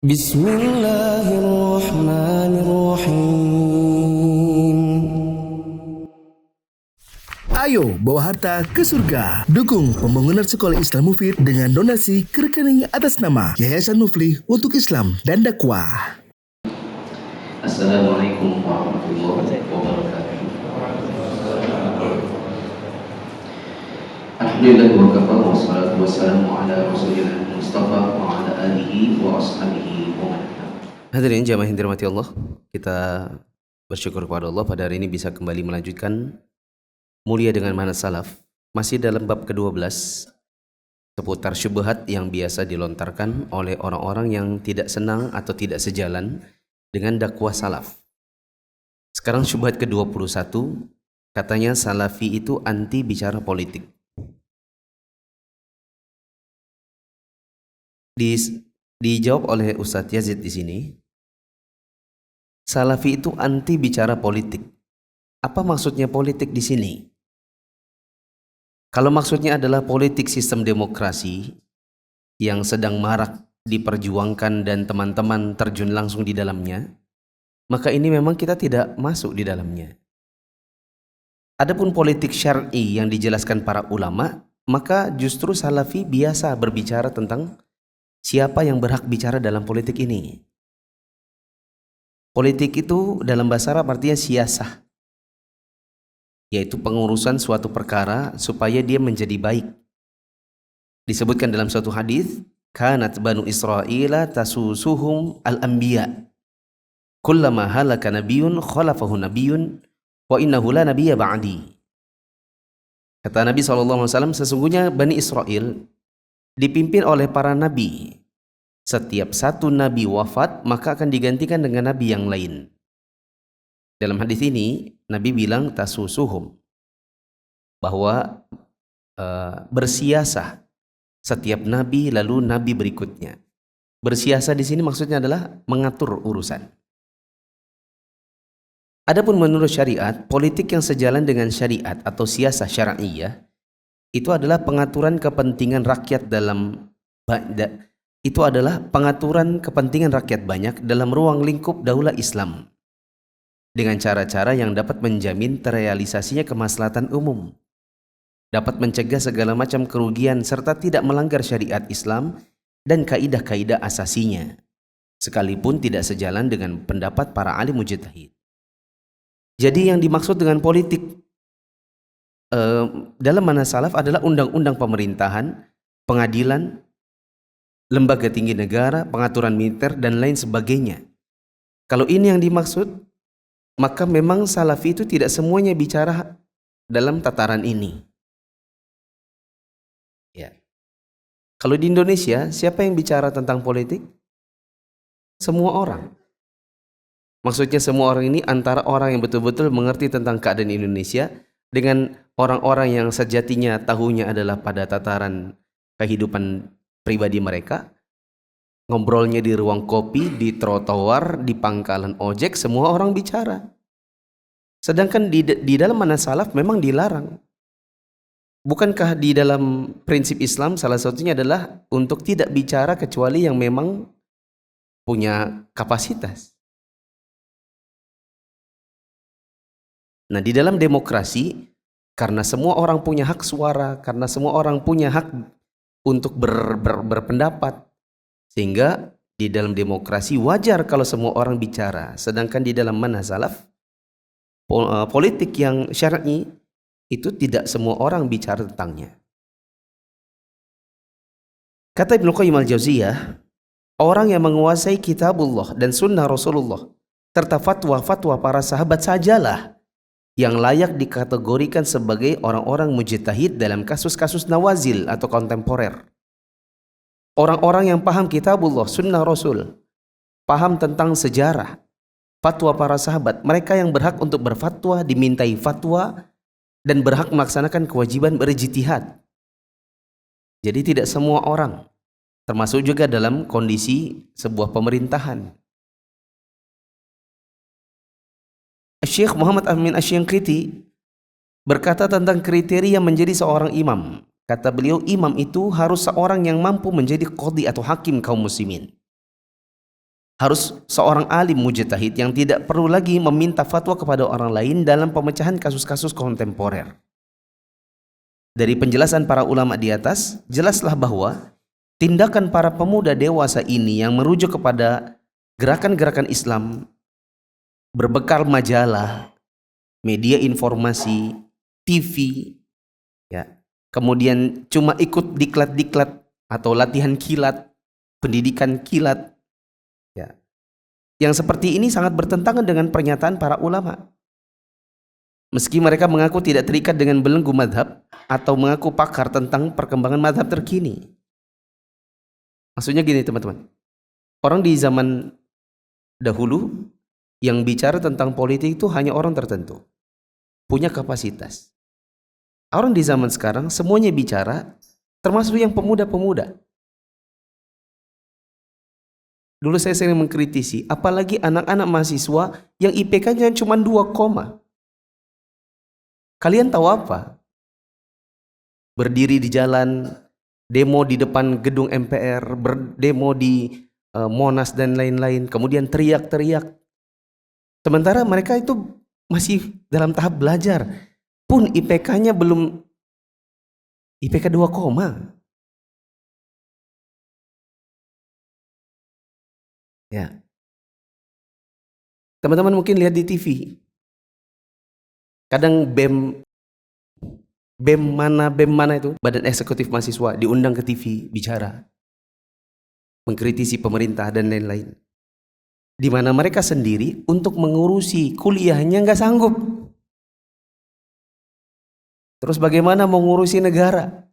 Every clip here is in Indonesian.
Bismillahirrahmanirrahim. Ayo bawa harta ke surga. Dukung pembangunan sekolah Islam Mufid dengan donasi ke rekening atas nama Yayasan Muflih untuk Islam dan Dakwah. Assalamualaikum warahmatullahi wabarakatuh. Alhamdulillah wa kafa wa salatu wassalamu ala rasulillah Mustafa wa ala alihi wa ashabihi wa man. Hadirin jamaah yang dirahmati Allah, kita bersyukur kepada Allah pada hari ini bisa kembali melanjutkan Mulia dengan Manhaj Salaf, masih dalam bab ke-12 seputar syubhat yang biasa dilontarkan oleh orang-orang yang tidak senang atau tidak sejalan dengan dakwah salaf. Sekarang syubhat ke-21, katanya salafi itu anti bicara politik. Dijawab oleh Ustadz Yazid di sini, salafi itu anti bicara politik. Apa maksudnya politik di sini? Kalau maksudnya adalah politik sistem demokrasi yang sedang marak diperjuangkan dan teman-teman terjun langsung di dalamnya, maka ini memang kita tidak masuk di dalamnya. Adapun politik syar'i yang dijelaskan para ulama, maka justru salafi biasa berbicara tentang siapa yang berhak bicara dalam politik ini. Politik itu dalam bahasa Arab artinya siyasah, yaitu pengurusan suatu perkara supaya dia menjadi baik. Disebutkan dalam suatu hadis, kanat banu Israila tasusuhum al-anbiya, kullama halaka nabiyyun khalafahu nabiyyun wa innahu la nabiyya ba'di. Kata Nabi SAW, sesungguhnya Bani Israel dipimpin oleh para nabi. Setiap satu nabi wafat, maka akan digantikan dengan nabi yang lain. Dalam hadis ini Nabi bilang tasusuhum, bahwa bersiasah setiap nabi lalu nabi berikutnya. Bersiasah di sini maksudnya adalah mengatur urusan. Adapun menurut syariat, politik yang sejalan dengan syariat atau siasah syar'iyah itu adalah pengaturan kepentingan rakyat banyak dalam ruang lingkup daulah Islam, dengan cara-cara yang dapat menjamin terrealisasinya kemaslahatan umum, dapat mencegah segala macam kerugian serta tidak melanggar syariat Islam dan kaidah-kaidah asasinya, sekalipun tidak sejalan dengan pendapat para alim mujtahid. Jadi yang dimaksud dengan politik dalam manhaj salaf adalah undang-undang pemerintahan, pengadilan, lembaga tinggi negara, pengaturan militer dan lain sebagainya. Kalau ini yang dimaksud, maka memang salafi itu tidak semuanya bicara dalam tataran ini. Ya. Kalau di Indonesia, siapa yang bicara tentang politik? Semua orang. Maksudnya semua orang ini antara orang yang betul-betul mengerti tentang keadaan Indonesia dengan orang-orang yang sejatinya tahunya adalah pada tataran kehidupan pribadi mereka, ngobrolnya di ruang kopi, di trotoar, di pangkalan ojek, semua orang bicara. Sedangkan di dalam manhaj salaf memang dilarang. Bukankah di dalam prinsip Islam salah satunya adalah untuk tidak bicara kecuali yang memang punya kapasitas? Nah, di dalam demokrasi, karena semua orang punya hak suara, karena semua orang punya hak untuk berpendapat, sehingga di dalam demokrasi wajar kalau semua orang bicara. Sedangkan di dalam manhaj salaf, politik yang syar'i itu tidak semua orang bicara tentangnya. Kata Ibnu Qayyim al-Jauziyah, orang yang menguasai kitabullah dan sunnah Rasulullah serta fatwa-fatwa para sahabat sajalah yang layak dikategorikan sebagai orang-orang mujtahid dalam kasus-kasus nawazil atau kontemporer. Orang-orang yang paham kitabullah, sunnah Rasul, paham tentang sejarah, fatwa para sahabat, mereka yang berhak untuk berfatwa, dimintai fatwa, dan berhak melaksanakan kewajiban berijtihad. Jadi tidak semua orang, termasuk juga dalam kondisi sebuah pemerintahan. Syekh Muhammad Amin Asy-Syanqiti berkata tentang kriteria menjadi seorang imam. Kata beliau, imam itu harus seorang yang mampu menjadi qadhi atau hakim kaum muslimin. harus seorang alim mujtahid yang tidak perlu lagi meminta fatwa kepada orang lain dalam pemecahan kasus-kasus kontemporer. Dari penjelasan para ulama di atas, jelaslah bahwa tindakan para pemuda dewasa ini yang merujuk kepada gerakan-gerakan Islam berbekal majalah, media informasi, TV, ya, kemudian cuma ikut diklat-diklat atau latihan kilat, pendidikan kilat, ya, yang seperti ini sangat bertentangan dengan pernyataan para ulama. Meski mereka mengaku tidak terikat dengan belenggu madhab atau mengaku pakar tentang perkembangan madhab terkini. Maksudnya gini teman-teman, orang di zaman dahulu yang bicara tentang politik itu hanya orang tertentu, punya kapasitas. Orang di zaman sekarang semuanya bicara, termasuk yang pemuda-pemuda. Dulu saya sering mengkritisi, apalagi anak-anak mahasiswa yang IPK-nya cuma 2 koma. Kalian tahu apa? Berdiri di jalan, demo di depan gedung MPR, berdemo di Monas dan lain-lain, kemudian teriak-teriak. Sementara mereka itu masih dalam tahap belajar, pun IPK-nya belum IPK 2 koma. Ya. Teman-teman mungkin lihat di TV. Kadang BEM mana itu, Badan Eksekutif Mahasiswa, diundang ke TV bicara, mengkritisi pemerintah dan lain-lain. Di mana mereka sendiri untuk mengurusi kuliahnya nggak sanggup. Terus bagaimana mengurusi negara?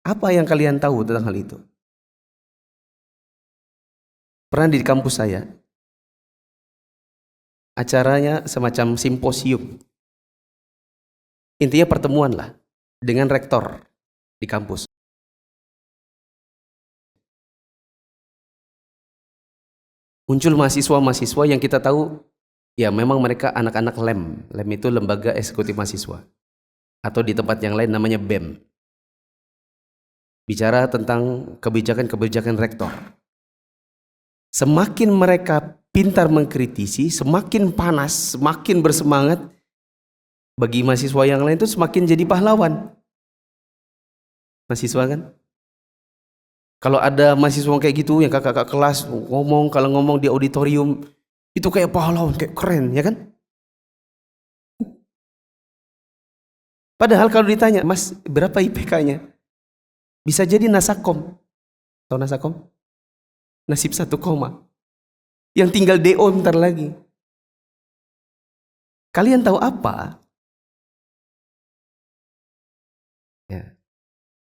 Apa yang kalian tahu tentang hal itu? Pernah di kampus saya, acaranya semacam simposium. Intinya pertemuan lah dengan rektor di kampus. Muncul mahasiswa-mahasiswa yang kita tahu, ya memang mereka anak-anak LEM. LEM itu Lembaga Eksekutif Mahasiswa. Atau di tempat yang lain namanya BEM. Bicara tentang kebijakan-kebijakan rektor. Semakin mereka pintar mengkritisi, semakin panas, semakin bersemangat, bagi mahasiswa yang lain itu semakin jadi pahlawan. Mahasiswa kan? Kalau ada mahasiswa kayak gitu, yang kakak-kakak kelas ngomong, kalau ngomong di auditorium, itu kayak pahlawan, kayak keren, ya kan? Padahal kalau ditanya, Mas, berapa IPK-nya? Bisa jadi Nasakom. Tahu Nasakom? Nasib 1 koma. Yang tinggal DO bentar lagi. Kalian tahu apa? Ya.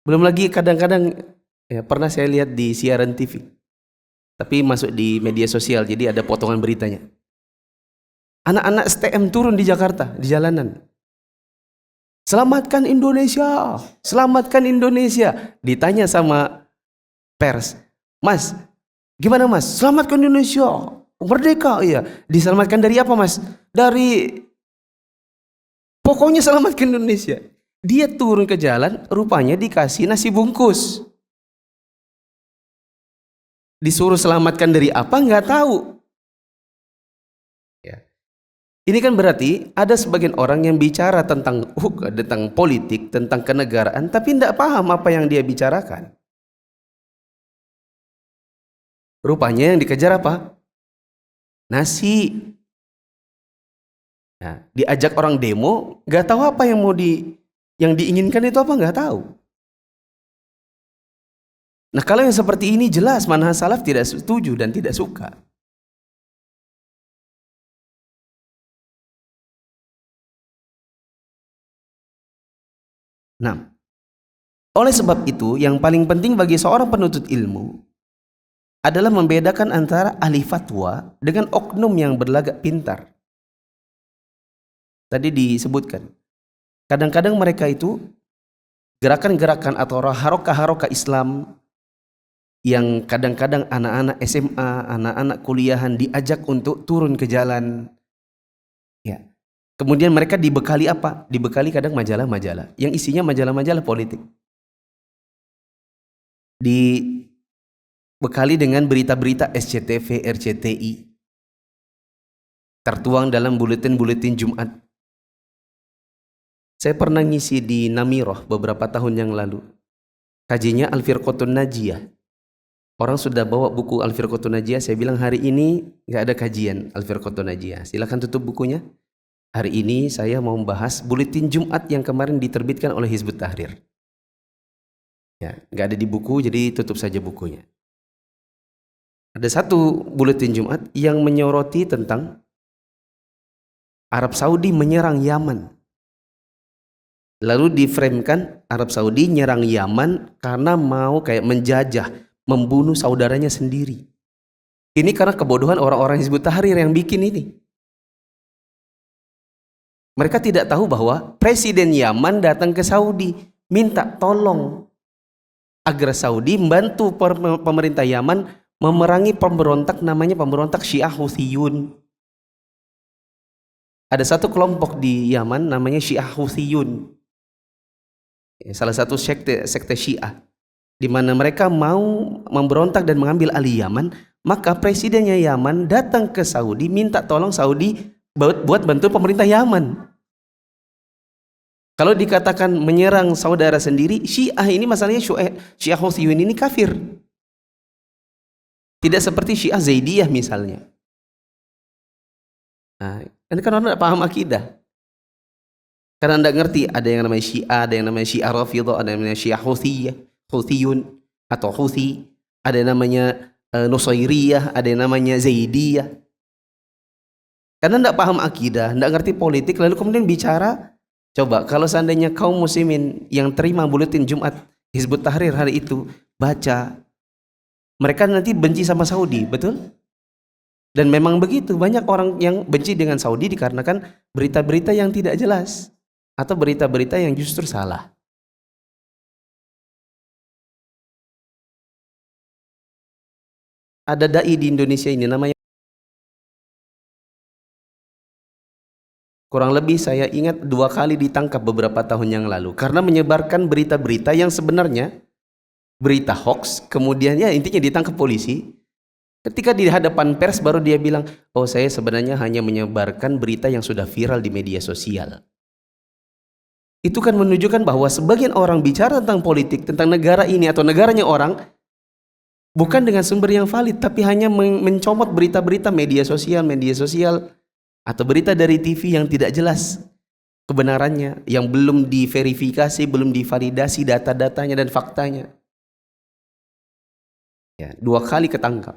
Belum lagi kadang-kadang, ya, pernah saya lihat di siaran TV. Tapi masuk di media sosial, jadi ada potongan beritanya. Anak-anak STM turun di Jakarta, di jalanan. Selamatkan Indonesia, selamatkan Indonesia. Ditanya sama pers, Mas, gimana Mas? Selamatkan Indonesia, merdeka, iya. Diselamatkan dari apa Mas? Dari, pokoknya selamatkan Indonesia. Dia turun ke jalan, rupanya dikasih nasi bungkus. Disuruh selamatkan dari apa, nggak tahu. Ya. Ini kan berarti ada sebagian orang yang bicara tentang politik, tentang kenegaraan, tapi tidak paham apa yang dia bicarakan. Rupanya yang dikejar apa? Nasi. Nah, diajak orang demo, nggak tahu apa yang diinginkan itu apa, nggak tahu. Nah, kalau yang seperti ini jelas manhaj salaf tidak setuju dan tidak suka. Nah, oleh sebab itu yang paling penting bagi seorang penuntut ilmu adalah membedakan antara ahli fatwa dengan oknum yang berlagak pintar. Tadi disebutkan, kadang-kadang mereka itu gerakan-gerakan atau harokah-harokah Islam yang kadang-kadang anak-anak SMA, anak-anak kuliahan diajak untuk turun ke jalan. Ya. Kemudian mereka dibekali apa? Dibekali kadang majalah-majalah yang isinya majalah-majalah politik. bekali dengan berita-berita SCTV, RCTI, tertuang dalam buletin-buletin Jumat. Saya pernah ngisi di Namiroh beberapa tahun yang lalu. Kajinya Al-Firqatun Najiyah. Orang sudah bawa buku Al-Firqatun Najiyah. Saya bilang hari ini nggak ada kajian Al-Firqatun Najiyah. Silakan tutup bukunya. Hari ini saya mau membahas buletin Jumat yang kemarin diterbitkan oleh Hizbut Tahrir. Ya, nggak ada di buku, jadi tutup saja bukunya. Ada satu buletin Jumat yang menyoroti tentang Arab Saudi menyerang Yaman. Lalu diframekan Arab Saudi nyerang Yaman karena mau kayak menjajah, membunuh saudaranya sendiri. Ini karena kebodohan orang-orang Hizbut Tahrir yang bikin ini. Mereka tidak tahu bahwa Presiden Yaman datang ke Saudi, minta tolong agar Saudi membantu pemerintah Yaman memerangi pemberontak namanya pemberontak Syiah Houthiyun. Ada satu kelompok di Yaman namanya Syiah Houthiyun. Salah satu sekte Syiah, di mana mereka mau memberontak dan mengambil alih Yaman, maka presidennya Yaman datang ke Saudi minta tolong Saudi buat bantu pemerintah Yaman. Kalau dikatakan menyerang saudara sendiri, Syiah ini masalahnya Syiah Houthiyun ini kafir. Tidak seperti Syiah Zaidiyah misalnya. Nah, ini kan orang tidak paham akidah. Karena anda ngerti, ada yang namanya Syiah, ada yang namanya Syiah Rafidhah, ada yang namanya Syiah Houthiyun atau Houthi, ada yang namanya Nusairiyah, ada yang namanya Zaidiyah. Karena anda paham akidah, anda ngerti politik, lalu kemudian bicara. Coba kalau seandainya kaum muslimin yang terima buletin Jumat Hizbut Tahrir hari itu baca, mereka nanti benci sama Saudi, betul? Dan memang begitu, banyak orang yang benci dengan Saudi dikarenakan berita-berita yang tidak jelas atau berita-berita yang justru salah. Ada dai di Indonesia ini namanya, kurang lebih saya ingat 2 kali ditangkap beberapa tahun yang lalu karena menyebarkan berita-berita yang sebenarnya berita hoax, kemudian ya intinya ditangkap polisi. Ketika di hadapan pers baru dia bilang, oh saya sebenarnya hanya menyebarkan berita yang sudah viral di media sosial. Itu kan menunjukkan bahwa sebagian orang bicara tentang politik, tentang negara ini atau negaranya orang, bukan dengan sumber yang valid, tapi hanya mencomot berita-berita media sosial, atau berita dari TV yang tidak jelas kebenarannya, yang belum diverifikasi, belum divalidasi data-datanya dan faktanya. Ya, 2 kali ketangkap.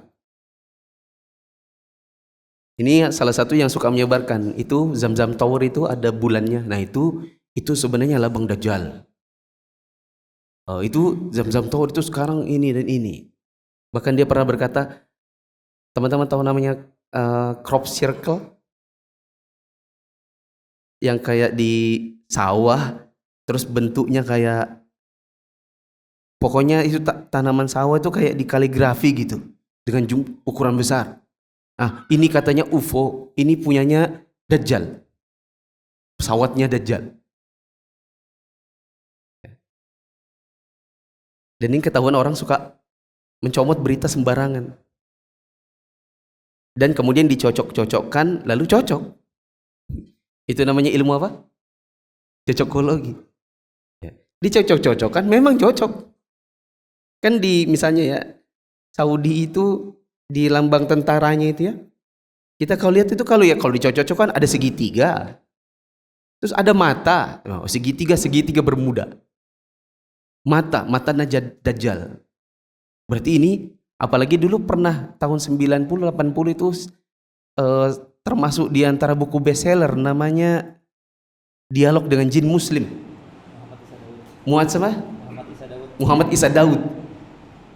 Ini salah satu yang suka menyebarkan, itu Zamzam Tower itu ada bulannya. Nah itu sebenarnya Labang Dajjal. Itu Zamzam Tower itu sekarang ini dan ini. Bahkan dia pernah berkata, teman-teman tahu namanya crop circle? Yang kayak di sawah, terus bentuknya kayak, pokoknya itu tanaman sawah itu kayak di kaligrafi gitu, dengan ukuran besar. Nah, ini katanya UFO, ini punyanya Dajjal. Pesawatnya Dajjal. Dan ini ketahuan orang suka mencomot berita sembarangan. Dan kemudian dicocok-cocokkan, lalu cocok. Itu namanya ilmu apa? Cocokologi. Ya. Dicocok-cocokkan, memang cocok. Kan di misalnya ya, Saudi itu di lambang tentaranya itu ya, kita kalau lihat itu kalau dicocok-cocokkan ada segitiga, terus ada mata, segitiga bermuda, mata Dajjal. Berarti ini, apalagi dulu pernah tahun 90-80 itu termasuk di antara buku bestseller namanya Dialog dengan Jin Muslim. Muhammad Isa Daud.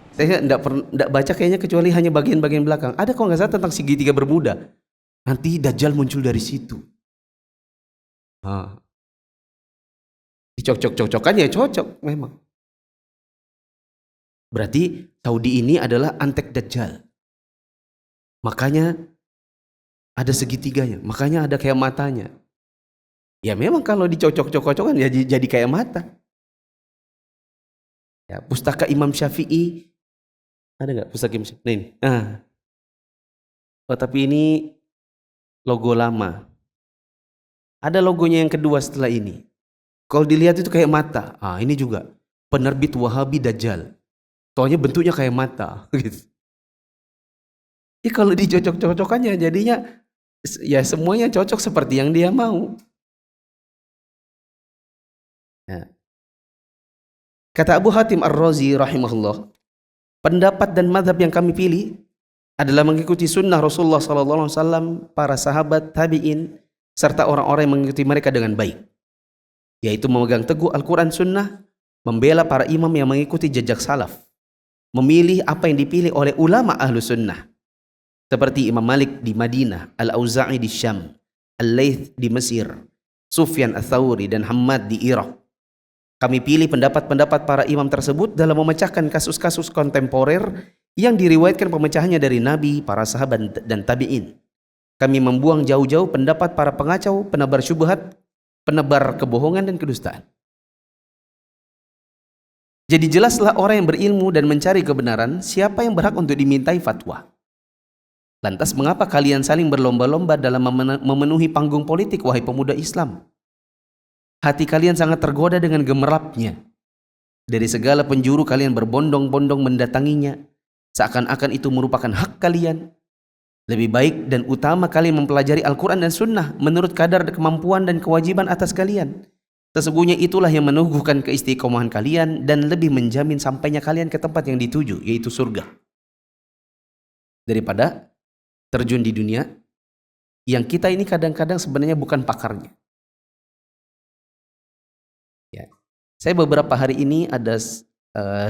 Saya enggak baca kayaknya kecuali hanya bagian-bagian belakang. Ada kok nggak salah tentang segitiga bermuda. Nanti Dajjal muncul dari situ. Dicocok-cocokkan ya cocok memang. Berarti Saudi ini adalah antek Dajjal. Makanya ada segitiganya, makanya ada kayak matanya. Ya memang kalau dicocok-cocokkan ya jadi kayak mata. Ya, pustaka Imam Syafi'i Ada nggak Mustaqim Syam? Nah, ini. Oh, tapi ini logo lama. Ada logonya yang kedua setelah ini. Kalau dilihat itu kayak mata. Ini juga penerbit Wahabi Dajjal. Soalnya bentuknya kayak mata. Gitu. Jadi kalau dicocok-cocokannya jadinya ya semuanya cocok seperti yang dia mau. Nah. Kata Abu Hatim Ar-Razi rahimahullah, pendapat dan mazhab yang kami pilih adalah mengikuti sunnah Rasulullah SAW, para sahabat, tabi'in, serta orang-orang yang mengikuti mereka dengan baik. Yaitu memegang teguh Al-Quran Sunnah, membela para imam yang mengikuti jejak salaf, memilih apa yang dipilih oleh ulama ahlu sunnah, seperti Imam Malik di Madinah, Al-Auza'i di Syam, Al-Layth di Mesir, Sufyan Ats-Tsauri dan Hammad di Irak. Kami pilih pendapat-pendapat para imam tersebut dalam memecahkan kasus-kasus kontemporer yang diriwayatkan pemecahannya dari Nabi, para sahabat dan tabi'in. Kami membuang jauh-jauh pendapat para pengacau, penebar syubhat, penebar kebohongan dan kedustaan. Jadi jelaslah orang yang berilmu dan mencari kebenaran, siapa yang berhak untuk dimintai fatwa. Lantas mengapa kalian saling berlomba-lomba dalam memenuhi panggung politik, wahai pemuda Islam? Hati kalian sangat tergoda dengan gemerlapnya. Dari segala penjuru kalian berbondong-bondong mendatanginya, seakan-akan itu merupakan hak kalian. Lebih baik dan utama kalian mempelajari Al-Quran dan Sunnah menurut kadar kemampuan dan kewajiban atas kalian. Sesungguhnya itulah yang menuguhkan keistiqomahan kalian dan lebih menjamin sampainya kalian ke tempat yang dituju, yaitu surga. Daripada terjun di dunia yang kita ini kadang-kadang sebenarnya bukan pakarnya. Ya. Saya beberapa hari ini ada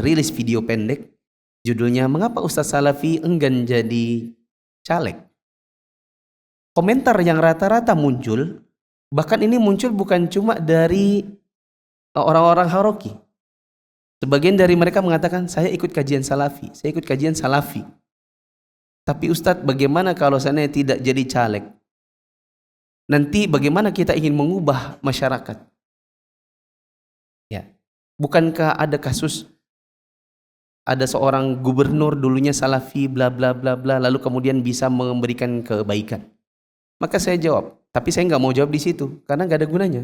rilis video pendek, judulnya "Mengapa Ustadz Salafi enggan jadi caleg?" Komentar yang rata-rata muncul, bahkan ini muncul bukan cuma dari orang-orang Haroki. Sebagian dari mereka mengatakan, saya ikut kajian Salafi, saya ikut kajian Salafi. Tapi Ustadz, bagaimana kalau saya tidak jadi caleg? Nanti bagaimana kita ingin mengubah masyarakat? Ya, bukankah ada kasus ada seorang gubernur dulunya Salafi bla bla bla bla lalu kemudian bisa memberikan kebaikan? Maka saya jawab, tapi saya nggak mau jawab di situ karena nggak ada gunanya.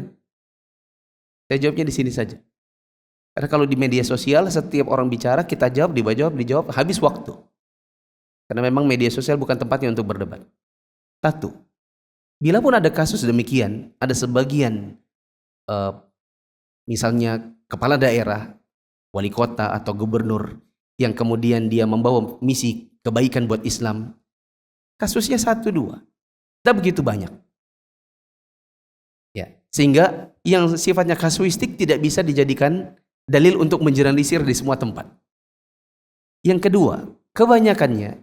Saya jawabnya di sini saja. Karena kalau di media sosial setiap orang bicara kita jawab, dijawab, habis waktu. Karena memang media sosial bukan tempatnya untuk berdebat. Satu, bila pun ada kasus demikian, ada sebagian misalnya kepala daerah, wali kota atau gubernur yang kemudian dia membawa misi kebaikan buat Islam, kasusnya 1, 2, tidak begitu banyak. Ya, sehingga yang sifatnya kasuistik tidak bisa dijadikan dalil untuk menjeralisir di semua tempat. Yang kedua, kebanyakannya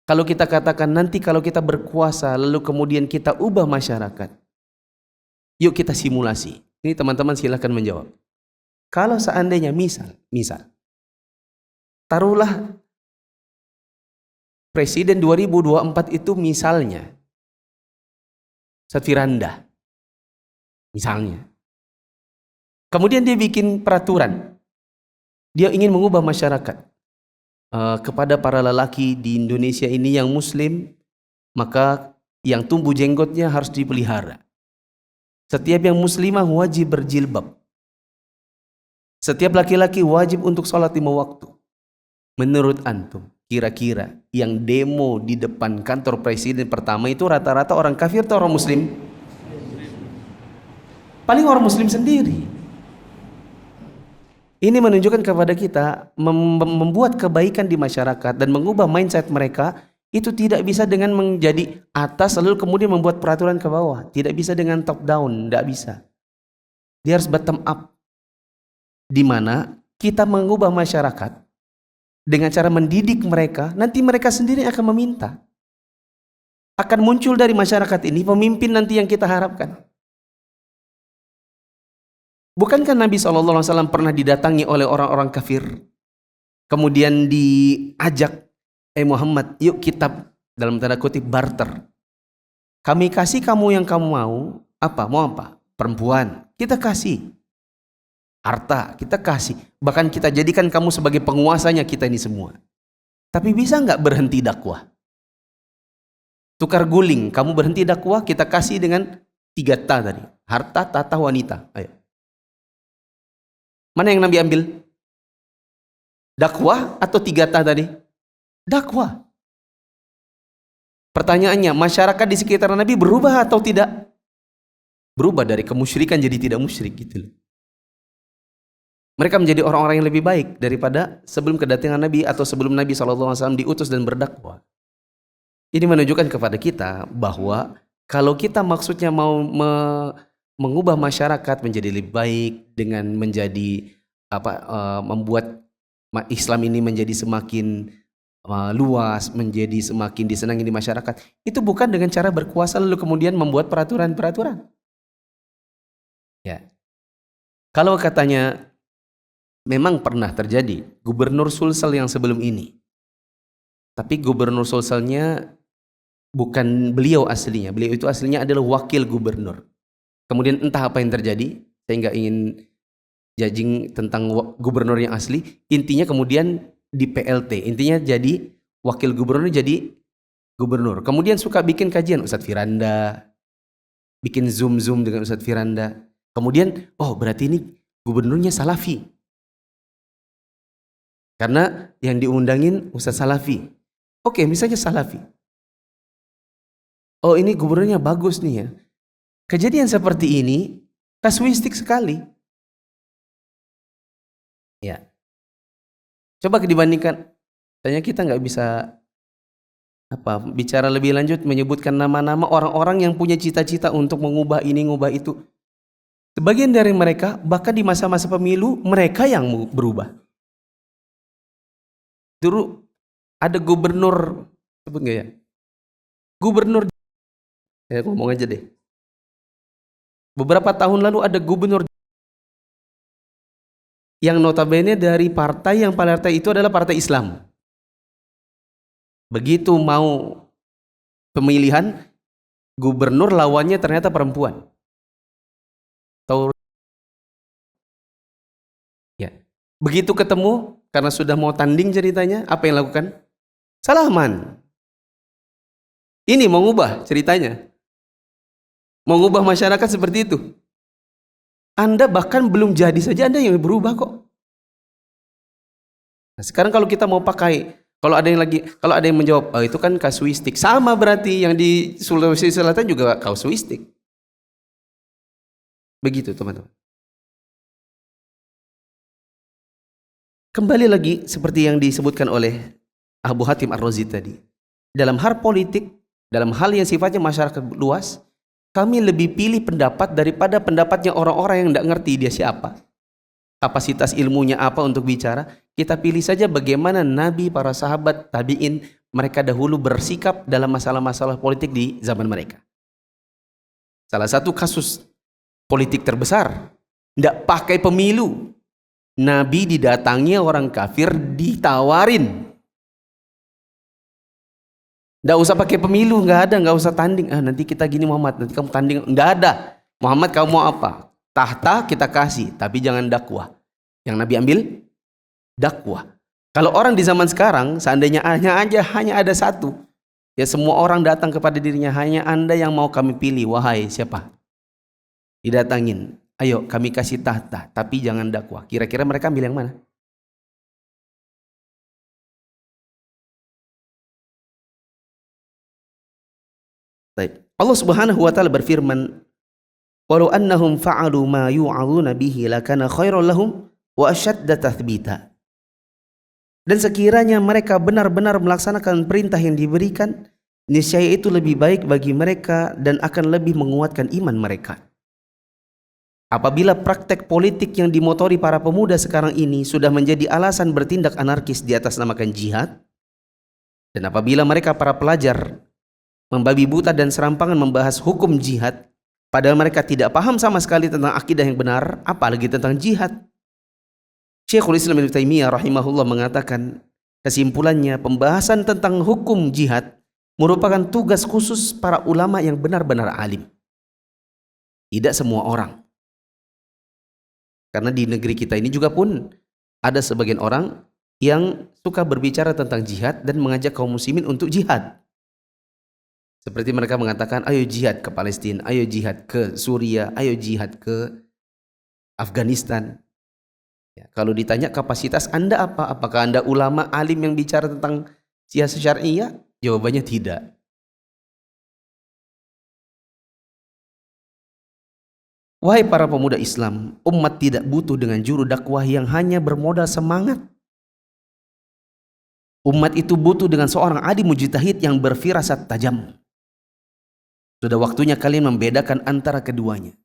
kalau kita katakan nanti kalau kita berkuasa lalu kemudian kita ubah masyarakat, yuk kita simulasi. Ini teman-teman silakan menjawab. Kalau seandainya misal, taruhlah Presiden 2024 itu misalnya Ustadz Firanda, misalnya. Kemudian dia bikin peraturan, dia ingin mengubah masyarakat. Kepada para lelaki di Indonesia ini yang muslim, maka yang tumbuh jenggotnya harus dipelihara. Setiap yang muslimah wajib berjilbab. Setiap laki-laki wajib untuk sholat 5 waktu. Menurut antum, kira-kira yang demo di depan kantor presiden pertama itu rata-rata orang kafir atau orang muslim? Paling orang muslim sendiri. Ini menunjukkan kepada kita membuat kebaikan di masyarakat dan mengubah mindset mereka itu tidak bisa dengan menjadi atas lalu kemudian membuat peraturan ke bawah. Tidak bisa dengan top down, tidak bisa. Dia harus bottom up. Di mana kita mengubah masyarakat dengan cara mendidik mereka, nanti mereka sendiri akan meminta. Akan muncul dari masyarakat ini pemimpin nanti yang kita harapkan. Bukankah Nabi SAW pernah didatangi oleh orang-orang kafir? Kemudian diajak, Muhammad, yuk kita dalam tanda kutip barter. Kami kasih kamu yang kamu mau. Apa? Mau apa? Perempuan. Kita kasih. harta, kita kasih. Bahkan kita jadikan kamu sebagai penguasanya kita ini semua. Tapi bisa nggak berhenti dakwah? Tukar guling, kamu berhenti dakwah, kita kasih dengan 3 ta tadi. Harta, tata, wanita. Ayo. Mana yang Nabi ambil? Dakwah atau 3 ta tadi? Dakwah. Pertanyaannya, masyarakat di sekitar Nabi berubah atau tidak? Berubah dari kemusyrikan jadi tidak musyrik gitu. Mereka menjadi orang-orang yang lebih baik daripada sebelum kedatangan Nabi atau sebelum Nabi SAW diutus dan berdakwah. Ini menunjukkan kepada kita bahwa kalau kita maksudnya mau mengubah masyarakat menjadi lebih baik dengan menjadi membuat Islam ini menjadi semakin luas, menjadi semakin disenangi di masyarakat, itu bukan dengan cara berkuasa lalu kemudian membuat peraturan-peraturan. Ya. Kalau katanya memang pernah terjadi gubernur Sulsel yang sebelum ini, tapi gubernur Sulselnya bukan beliau aslinya, beliau itu aslinya adalah wakil gubernur. Kemudian entah apa yang terjadi, saya nggak ingin judging tentang gubernur yang asli. Intinya kemudian di PLT, intinya jadi wakil gubernur jadi gubernur. Kemudian suka bikin kajian Ustadz Firanda, bikin zoom dengan Ustadz Firanda. Kemudian berarti ini gubernurnya Salafi, karena yang diundangin Ustadz Salafi. Oke, misalnya Salafi. Oh, ini gubernurnya bagus nih ya. Kejadian seperti ini kasuistik sekali. Ya. Coba dibandingkan, tanya kita nggak bisa bicara lebih lanjut menyebutkan nama-nama orang-orang yang punya cita-cita untuk mengubah ini, mengubah itu. Sebagian dari mereka bahkan di masa-masa pemilu mereka yang berubah. Dulu ada gubernur, sebut nggak ya? Gubernur, saya ngomong aja deh. Beberapa tahun lalu ada gubernur yang notabene dari partai yang partai itu adalah partai Islam. Begitu mau pemilihan gubernur, lawannya ternyata perempuan. Tahu? Ya. Begitu ketemu, karena sudah mau tanding ceritanya, apa yang lakukan? Salaman. Ini mau ngubah ceritanya. Mau ngubah masyarakat seperti itu. Anda bahkan belum jadi saja Anda yang berubah kok. Nah, sekarang kalau kita mau pakai, kalau ada yang menjawab, itu kan kasuistik. Sama berarti yang di Sulawesi Selatan juga kasuistik. Begitu teman-teman. Kembali lagi seperti yang disebutkan oleh Abu Hatim Ar-Razi tadi. Dalam hal politik, dalam hal yang sifatnya masyarakat luas, kami lebih pilih pendapat daripada pendapatnya orang-orang yang tidak ngerti dia siapa, kapasitas ilmunya apa untuk bicara. Kita pilih saja bagaimana Nabi, para sahabat, tabi'in, mereka dahulu bersikap dalam masalah-masalah politik di zaman mereka. Salah satu kasus politik terbesar, tidak pakai pemilu, Nabi didatangi orang kafir, ditawarin, nggak usah pakai pemilu, nggak usah tanding. Nanti kita gini Muhammad, nanti kamu tanding, nggak ada. Muhammad kamu mau apa? Tahta kita kasih, tapi jangan dakwah. Yang Nabi ambil dakwah. Kalau orang di zaman sekarang, seandainya hanya ada satu, ya semua orang datang kepada dirinya, hanya Anda yang mau kami pilih, wahai siapa? Didatangin, ayo kami kasih tahta, tapi jangan dakwah. Kira-kira mereka ambil yang mana? Baik. Allah Subhanahu wa taala berfirman, "Walau annahum fa'alu ma yu'aduna bihi lakana khairan lahum wa ashadda tathbita." Dan sekiranya mereka benar-benar melaksanakan perintah yang diberikan, niscaya itu lebih baik bagi mereka dan akan lebih menguatkan iman mereka. Apabila praktek politik yang dimotori para pemuda sekarang ini sudah menjadi alasan bertindak anarkis di atas namakan jihad, dan apabila mereka para pelajar membabi buta dan serampangan membahas hukum jihad, padahal mereka tidak paham sama sekali tentang akidah yang benar, apalagi tentang jihad. Syekhul Islam Ibnu Taimiyah rahimahullah mengatakan, kesimpulannya pembahasan tentang hukum jihad merupakan tugas khusus para ulama yang benar-benar alim. Tidak semua orang. Karena di negeri kita ini juga pun ada sebagian orang yang suka berbicara tentang jihad dan mengajak kaum muslimin untuk jihad. Seperti mereka mengatakan, ayo jihad ke Palestina, ayo jihad ke Suriah, ayo jihad ke Afghanistan. Ya, kalau ditanya kapasitas Anda apa? Apakah Anda ulama alim yang bicara tentang siasat syariah? Jawabannya tidak. Wahai para pemuda Islam, umat tidak butuh dengan juru dakwah yang hanya bermodal semangat. Umat itu butuh dengan seorang alim mujtahid yang berfirasat tajam. Sudah waktunya kalian membedakan antara keduanya.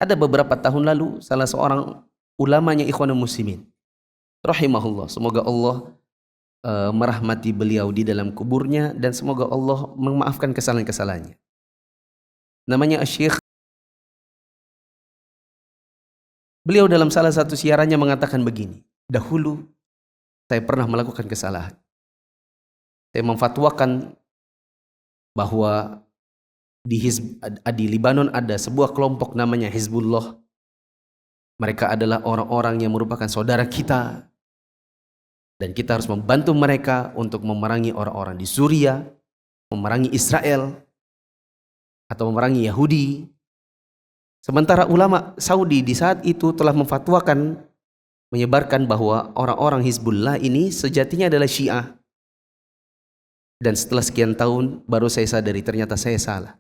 Ada beberapa tahun lalu salah seorang ulamanya Ikhwanul Muslimin, rahimahullah, semoga Allah merahmati beliau di dalam kuburnya dan semoga Allah memaafkan kesalahan-kesalahannya. Namanya Syekh. Beliau dalam salah satu siarannya mengatakan begini, dahulu saya pernah melakukan kesalahan. Saya memfatwakan bahwa di Libanon ada sebuah kelompok namanya Hizbullah. Mereka adalah orang-orang yang merupakan saudara kita. Dan kita harus membantu mereka untuk memerangi orang-orang di Suriah, memerangi Israel, atau memerangi Yahudi. Sementara ulama Saudi di saat itu telah memfatwakan, menyebarkan bahwa orang-orang Hizbullah ini sejatinya adalah Syiah. Dan setelah sekian tahun baru saya sadari ternyata saya salah.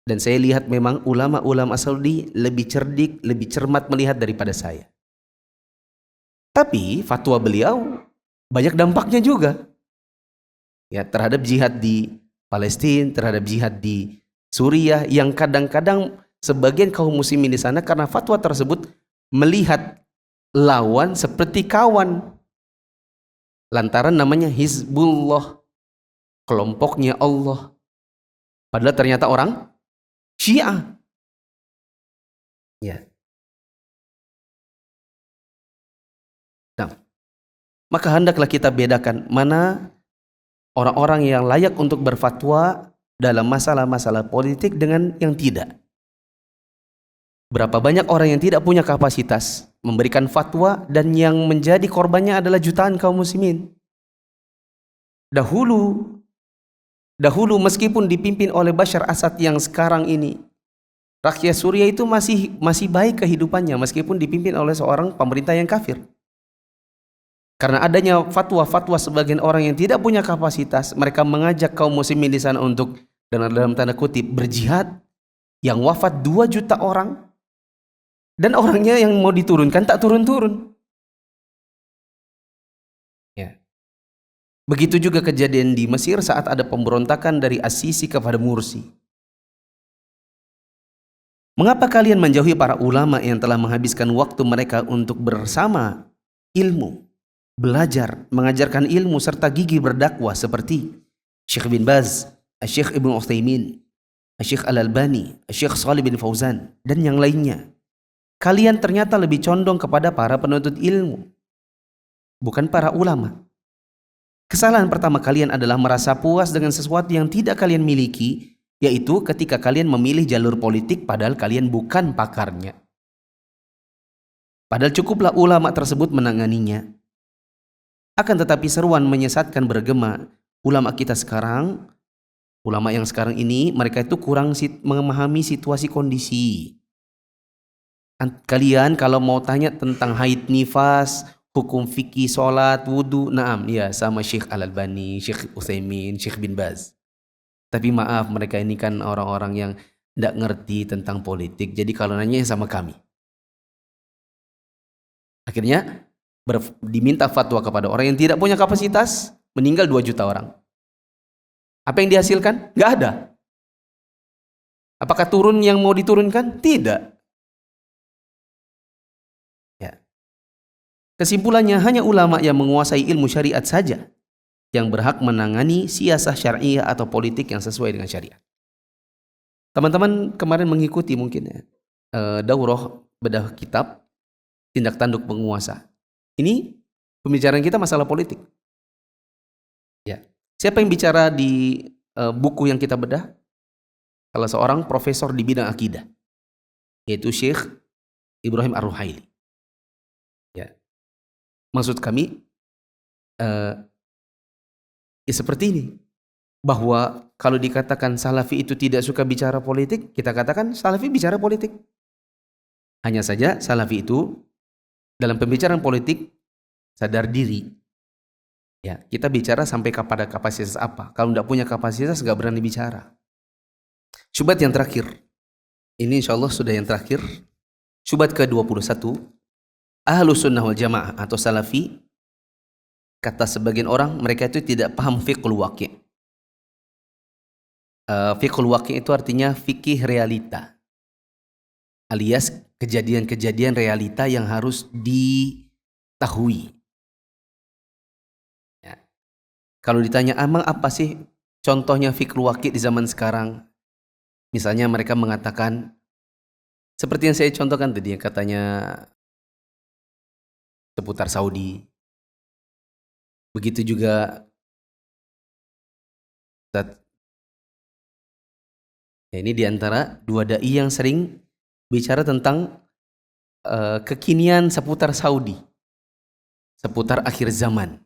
Dan saya lihat memang ulama-ulama Saudi lebih cerdik, lebih cermat melihat daripada saya. Tapi fatwa beliau banyak dampaknya juga. Ya, terhadap jihad di Palestina, terhadap jihad di Suriah yang kadang-kadang sebagian kaum muslimin di sana karena fatwa tersebut melihat lawan seperti kawan. Lantaran namanya Hizbullah, kelompoknya Allah. Padahal ternyata orang Syiah. Ya. Nah, maka hendaklah kita bedakan mana orang-orang yang layak untuk berfatwa dalam masalah-masalah politik dengan yang tidak. Berapa banyak orang yang tidak punya kapasitas memberikan fatwa dan yang menjadi korbannya adalah jutaan kaum muslimin. Dahulu meskipun dipimpin oleh Bashar Assad yang sekarang ini, rakyat Suriah itu masih baik kehidupannya meskipun dipimpin oleh seorang pemerintah yang kafir. Karena adanya fatwa-fatwa sebagian orang yang tidak punya kapasitas, mereka mengajak kaum muslimin di sana untuk dalam tanda kutip berjihad, yang wafat 2 juta orang. Dan orangnya yang mau diturunkan tak turun-turun. Ya. Begitu juga kejadian di Mesir saat ada pemberontakan dari As-Sisi kepada Mursi. Mengapa kalian menjauhi para ulama yang telah menghabiskan waktu mereka untuk bersama ilmu, belajar, mengajarkan ilmu serta gigih berdakwah seperti Syekh bin Baz, Syekh Ibnu Utsaimin, Syekh Al-Albani, Syekh Shalih bin Fauzan dan yang lainnya? Kalian ternyata lebih condong kepada para penuntut ilmu, bukan para ulama. Kesalahan pertama kalian adalah merasa puas dengan sesuatu yang tidak kalian miliki, yaitu ketika kalian memilih jalur politik padahal kalian bukan pakarnya. Padahal cukuplah ulama tersebut menanganinya. Akan tetapi seruan menyesatkan bergema. Ulama kita sekarang, ulama yang sekarang ini, mereka itu kurang memahami situasi kondisi. Kalian kalau mau tanya tentang haid nifas, hukum fikih, sholat, wudhu, naam, ya sama Syekh Al-Albani, Syekh Utsaimin, Syekh bin Baz. Tapi maaf, mereka ini kan orang-orang yang tidak ngerti tentang politik. Jadi kalau nanya sama kami. Akhirnya diminta fatwa kepada orang yang tidak punya kapasitas, meninggal 2 juta orang. Apa yang dihasilkan? Nggak ada. Apakah turun yang mau diturunkan? Tidak. Kesimpulannya, hanya ulama yang menguasai ilmu syariat saja yang berhak menangani siasah syariah atau politik yang sesuai dengan syariat. Teman-teman kemarin mengikuti mungkin ya, daurah bedah kitab tindak tanduk penguasa. Ini pembicaraan kita masalah politik. Ya. Siapa yang bicara di buku yang kita bedah? Salah seorang profesor di bidang akidah, yaitu Syekh Ibrahim Ar-Ruhaili. Ya. Maksud kami ya seperti ini, bahwa kalau dikatakan Salafi itu tidak suka bicara politik, kita katakan Salafi bicara politik. Hanya saja Salafi itu dalam pembicaraan politik sadar diri. Ya, kita bicara sampai kepada kapasitas apa. Kalau tidak punya kapasitas gak berani bicara. Syubhat yang terakhir. Ini insya Allah sudah yang terakhir. Syubhat ke-21. Ahlus sunnah wal jamaah atau Salafi, kata sebagian orang, mereka itu tidak paham fiqhul waqi'. Fiqhul waqi' itu artinya fikih realita, alias kejadian-kejadian realita yang harus diketahui. Ya. Kalau ditanya emang apa sih contohnya fiqhul waqi' di zaman sekarang, misalnya mereka mengatakan seperti yang saya contohkan tadi, yang katanya seputar Saudi. Begitu juga ya, ini diantara dua dai yang sering bicara tentang kekinian seputar Saudi, seputar akhir zaman.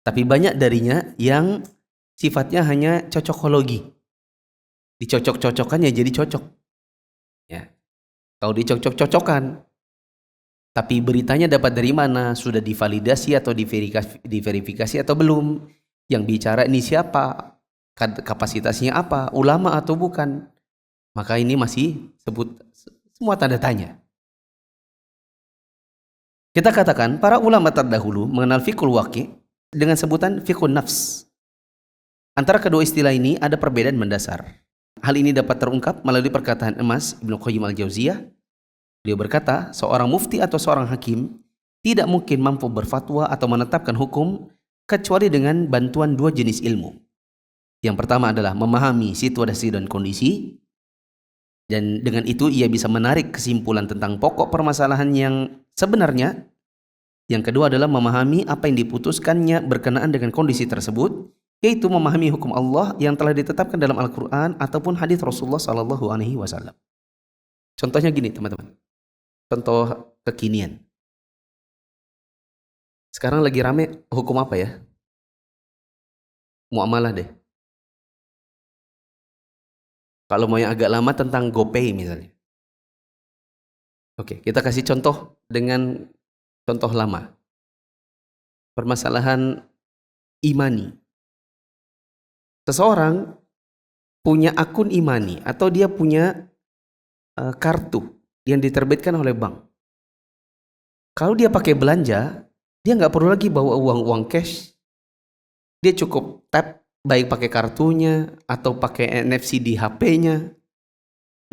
Tapi banyak darinya yang sifatnya hanya cocokologi, dicocok-cocokkan ya jadi cocok. Ya. Kalau dicocok-cocokkan, tapi beritanya dapat dari mana, sudah divalidasi atau diverifikasi atau belum, yang bicara ini siapa, kapasitasnya apa, ulama atau bukan, maka ini masih sebut semua tanda tanya. Kita katakan para ulama terdahulu mengenal fiqhul waqi' dengan sebutan fiqhun nafs. Antara kedua istilah ini ada perbedaan mendasar. Hal ini dapat terungkap melalui perkataan emas Ibnu Qayyim al-Jauziyah. Beliau berkata, seorang mufti atau seorang hakim tidak mungkin mampu berfatwa atau menetapkan hukum kecuali dengan bantuan dua jenis ilmu. Yang pertama adalah memahami situasi dan kondisi, dan dengan itu ia bisa menarik kesimpulan tentang pokok permasalahan yang sebenarnya. Yang kedua adalah memahami apa yang diputuskannya berkenaan dengan kondisi tersebut, yaitu memahami hukum Allah yang telah ditetapkan dalam Al-Quran ataupun hadis Rasulullah SAW. Contohnya gini teman-teman, contoh kekinian. Sekarang lagi rame hukum apa ya? Muamalah deh. Kalau mau yang agak lama tentang GoPay misalnya. Oke, kita kasih contoh dengan contoh lama. Permasalahan imani. Seseorang punya akun imani atau dia punya kartu yang diterbitkan oleh bank. Kalau dia pakai belanja, dia nggak perlu lagi bawa uang cash. Dia cukup tap, baik pakai kartunya atau pakai NFC di HP-nya.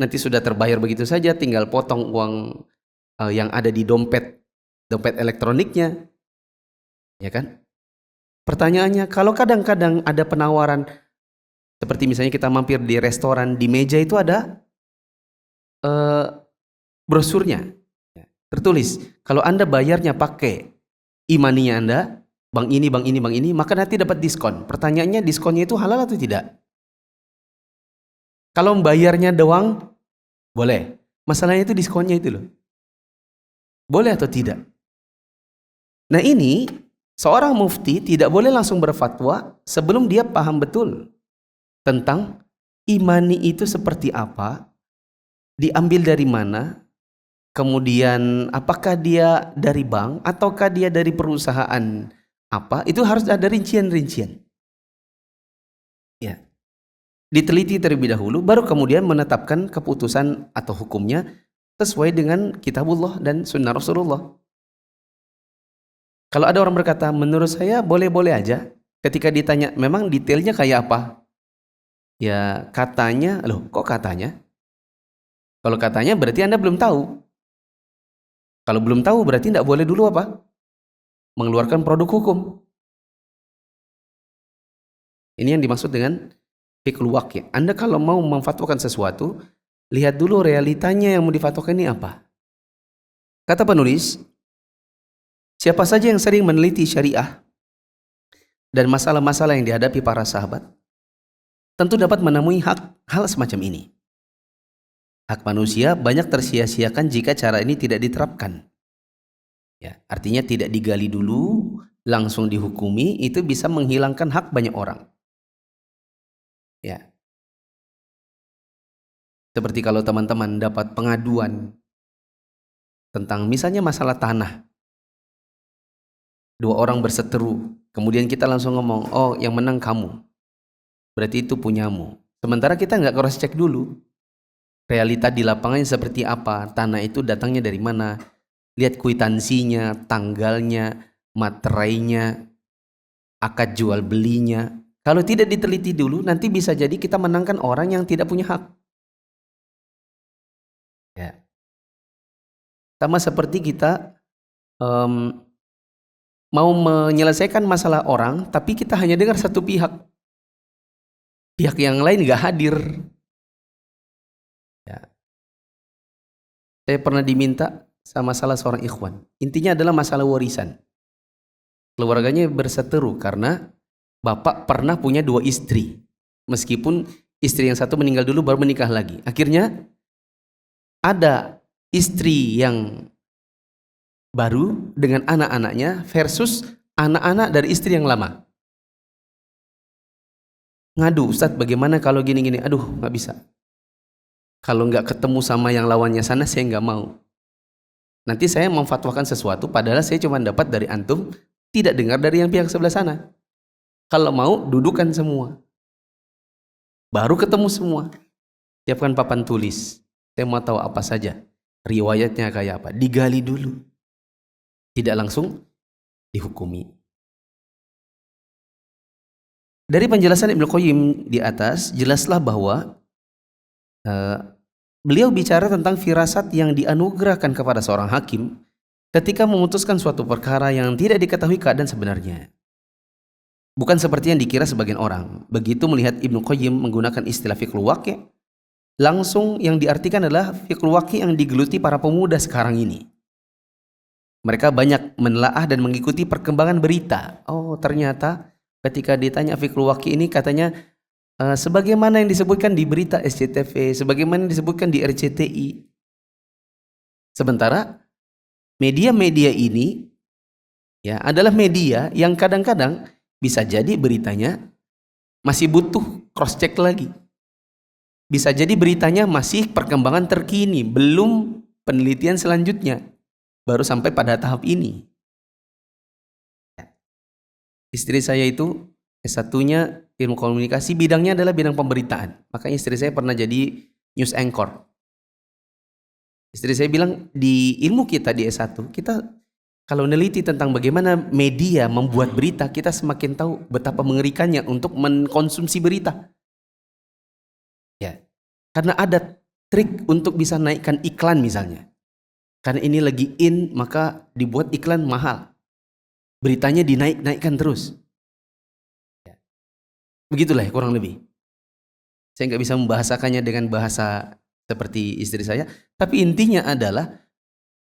Nanti sudah terbayar begitu saja, tinggal potong uang yang ada di dompet elektroniknya. Ya kan? Pertanyaannya, kalau kadang-kadang ada penawaran, seperti misalnya kita mampir di restoran, di meja itu ada brosurnya. Tertulis, kalau Anda bayarnya pakai imaninya Anda, bank ini, maka nanti dapat diskon. Pertanyaannya, diskonnya itu halal atau tidak? Kalau bayarnya doang, boleh. Masalahnya itu diskonnya itu loh. Boleh atau tidak? Nah ini, seorang mufti tidak boleh langsung berfatwa sebelum dia paham betul tentang imani itu seperti apa, diambil dari mana, kemudian apakah dia dari bank ataukah dia dari perusahaan apa, itu harus ada rincian-rincian. Ya. Diteliti terlebih dahulu, baru kemudian menetapkan keputusan atau hukumnya sesuai dengan kitabullah dan sunnah Rasulullah. Kalau ada orang berkata, menurut saya boleh-boleh aja, ketika ditanya memang detailnya kayak apa, ya katanya, loh kok katanya? Kalau katanya berarti Anda belum tahu. Kalau belum tahu berarti tidak boleh dulu apa? Mengeluarkan produk hukum. Ini yang dimaksud dengan fiqhul waqi'. Anda kalau mau memfatwakan sesuatu, lihat dulu realitanya yang mau difatwakan ini apa. Kata penulis, siapa saja yang sering meneliti syariah dan masalah-masalah yang dihadapi para sahabat, tentu dapat menemui hal semacam ini. Hak manusia banyak tersia-siakan jika cara ini tidak diterapkan. Ya, artinya tidak digali dulu, langsung dihukumi, itu bisa menghilangkan hak banyak orang. Ya. Seperti kalau teman-teman dapat pengaduan tentang misalnya masalah tanah. Dua orang berseteru, kemudian kita langsung ngomong, oh yang menang kamu, berarti itu punyamu. Sementara kita nggak cross check dulu, realita di lapangannya seperti apa, tanah itu datangnya dari mana, lihat kwitansinya, tanggalnya, materainya, akad jual belinya. Kalau tidak diteliti dulu, nanti bisa jadi kita menangkan orang yang tidak punya hak. Ya. Sama seperti kita mau menyelesaikan masalah orang, tapi kita hanya dengar satu pihak. Pihak yang lain nggak hadir. Ya. Saya pernah diminta sama salah seorang ikhwan. Intinya adalah masalah warisan. Keluarganya berseteru karena bapak pernah punya 2 istri. Meskipun istri yang satu meninggal dulu baru menikah lagi. Akhirnya ada istri yang baru dengan anak-anaknya versus anak-anak dari istri yang lama. Ngadu, Ustadz bagaimana kalau gini-gini? Aduh nggak bisa. Kalau nggak ketemu sama yang lawannya sana saya nggak mau. Nanti saya memfatwakan sesuatu padahal saya cuma dapat dari antum, tidak dengar dari yang pihak sebelah sana. Kalau mau dudukan semua. Baru ketemu semua. Siapkan papan tulis. Saya mau tahu apa saja. Riwayatnya kayak apa. Digali dulu. Tidak langsung dihukumi. Dari penjelasan Ibnu Qayyim di atas, jelaslah bahwa beliau bicara tentang firasat yang dianugerahkan kepada seorang hakim ketika memutuskan suatu perkara yang tidak diketahui keadaan sebenarnya. Bukan seperti yang dikira sebagian orang. Begitu melihat Ibnu Qayyim menggunakan istilah fiqhul waqi', langsung yang diartikan adalah fiqhul waqi' yang digeluti para pemuda sekarang ini. Mereka banyak menelaah dan mengikuti perkembangan berita. Oh, ternyata ketika ditanya fiqhul waqi' ini katanya sebagaimana yang disebutkan di berita SCTV, sebagaimana yang disebutkan di RCTI. Sementara media-media ini ya adalah media yang kadang-kadang bisa jadi beritanya masih butuh cross check lagi. Bisa jadi beritanya masih perkembangan terkini, belum penelitian selanjutnya. Baru sampai pada tahap ini. Istri saya itu S1-nya ilmu komunikasi, bidangnya adalah bidang pemberitaan. Makanya istri saya pernah jadi news anchor. Istri saya bilang di ilmu kita di S1, kita kalau neliti tentang bagaimana media membuat berita, kita semakin tahu betapa mengerikannya untuk mengkonsumsi berita. Ya, karena ada trik untuk bisa naikkan iklan misalnya. Karena ini lagi in, maka dibuat iklan mahal. Beritanya dinaik-naikkan terus. Begitulah kurang lebih. Saya nggak bisa membahasakannya dengan bahasa seperti istri saya. Tapi intinya adalah,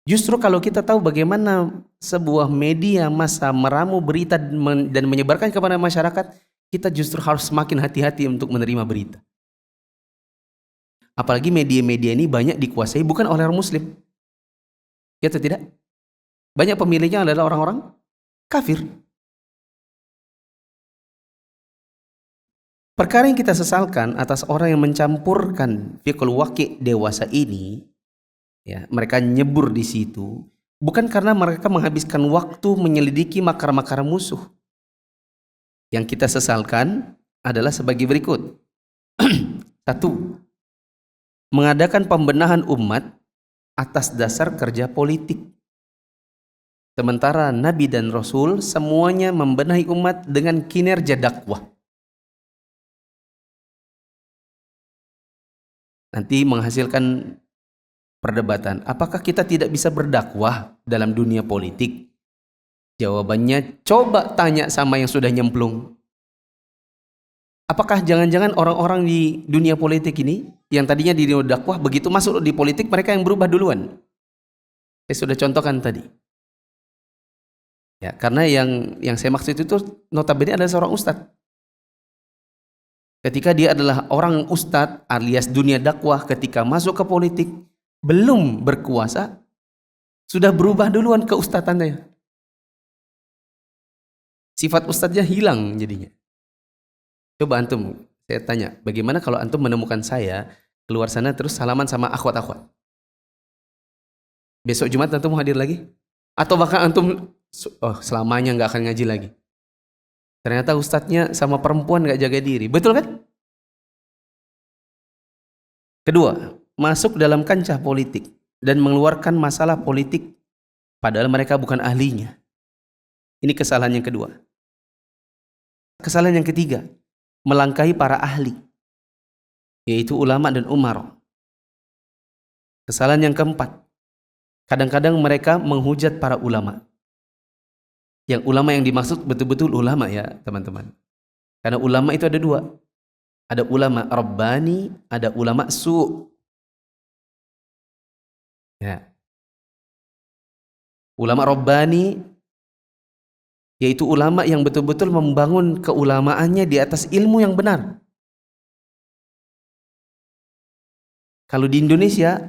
justru kalau kita tahu bagaimana sebuah media massa meramu berita dan menyebarkan kepada masyarakat, kita justru harus semakin hati-hati untuk menerima berita. Apalagi media-media ini banyak dikuasai bukan oleh orang muslim. Ya atau tidak? Banyak pemiliknya adalah orang-orang kafir. Perkara yang kita sesalkan atas orang yang mencampurkan fiqhul waqi' dewasa ini, ya, mereka nyebur di situ, bukan karena mereka menghabiskan waktu menyelidiki makar-makar musuh. Yang kita sesalkan adalah sebagai berikut. 1. Mengadakan pembenahan umat atas dasar kerja politik. Sementara Nabi dan Rasul semuanya membenahi umat dengan kinerja dakwah. Nanti menghasilkan perdebatan, apakah kita tidak bisa berdakwah dalam dunia politik? Jawabannya, coba tanya sama yang sudah nyemplung. Apakah jangan-jangan orang-orang di dunia politik ini yang tadinya di dunia dakwah, begitu masuk di politik mereka yang berubah duluan? Saya sudah contohkan tadi. Ya, karena yang saya maksud itu notabene adalah seorang ustadz. ketika dia adalah orang ustadz alias dunia dakwah, ketika masuk ke politik belum berkuasa sudah berubah duluan ke ustadzannya. Sifat ustadznya hilang jadinya. Coba antum, saya tanya, bagaimana kalau antum menemukan saya keluar sana terus salaman sama akhwat-akhwat? Besok Jumat antum mau hadir lagi? Atau bahkan antum selamanya nggak akan ngaji lagi? Ternyata ustadznya sama perempuan nggak jaga diri, betul kan? Kedua, masuk dalam kancah politik dan mengeluarkan masalah politik padahal mereka bukan ahlinya. Ini kesalahan yang kedua. Kesalahan yang ketiga, melangkahi para ahli, yaitu ulama dan umara. Kesalahan yang keempat, kadang-kadang mereka menghujat para ulama. Yang ulama yang dimaksud betul-betul ulama ya teman-teman. Karena ulama itu ada dua. Ada ulama Rabbani, ada ulama su'. Ya. Ulama Rabbani yaitu ulama yang betul-betul membangun keulamaannya di atas ilmu yang benar. Kalau di Indonesia,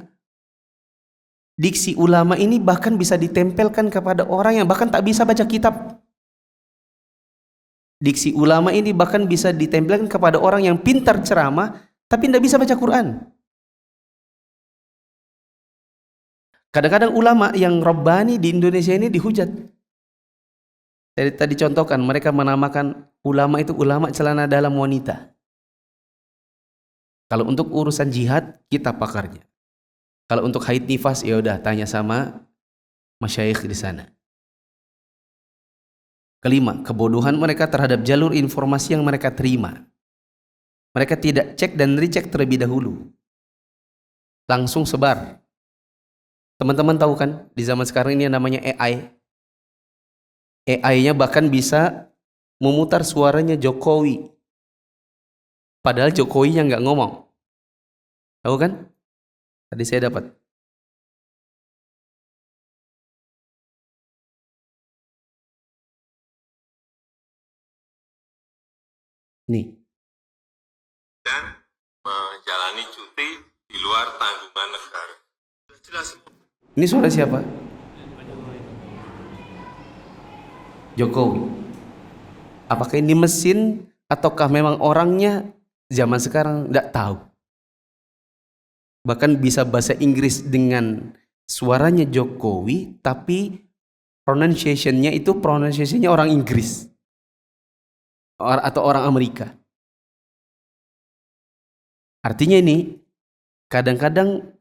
diksi ulama ini bahkan bisa ditempelkan kepada orang yang bahkan tak bisa baca kitab. Diksi ulama ini bahkan bisa ditempelkan kepada orang yang pintar ceramah tapi tidak bisa baca Quran. Kadang-kadang ulama yang Rabbani di Indonesia ini dihujat. Tadi contohkan, mereka menamakan ulama itu ulama celana dalam wanita. Kalau untuk urusan jihad, kita pakarnya. Kalau untuk haid nifas, ya udah tanya sama masyayikh di sana. Kelima, kebodohan mereka terhadap jalur informasi yang mereka terima. Mereka tidak cek dan recheck terlebih dahulu. Langsung sebar. Teman-teman tahu kan, di zaman sekarang ini yang namanya AI. AI-nya bahkan bisa memutar suaranya Jokowi. Padahal Jokowi yang nggak ngomong. Tahu kan? Tadi saya dapat. Nih. Dan menjalani cuti di luar tanggungan negara. Ini suara siapa? Jokowi. Apakah ini mesin ataukah memang orangnya? Zaman sekarang tidak tahu. Bahkan bisa bahasa Inggris dengan suaranya Jokowi, tapi pronunciation-nya itu pronunciation-nya orang Inggris atau orang Amerika. Artinya ini kadang-kadang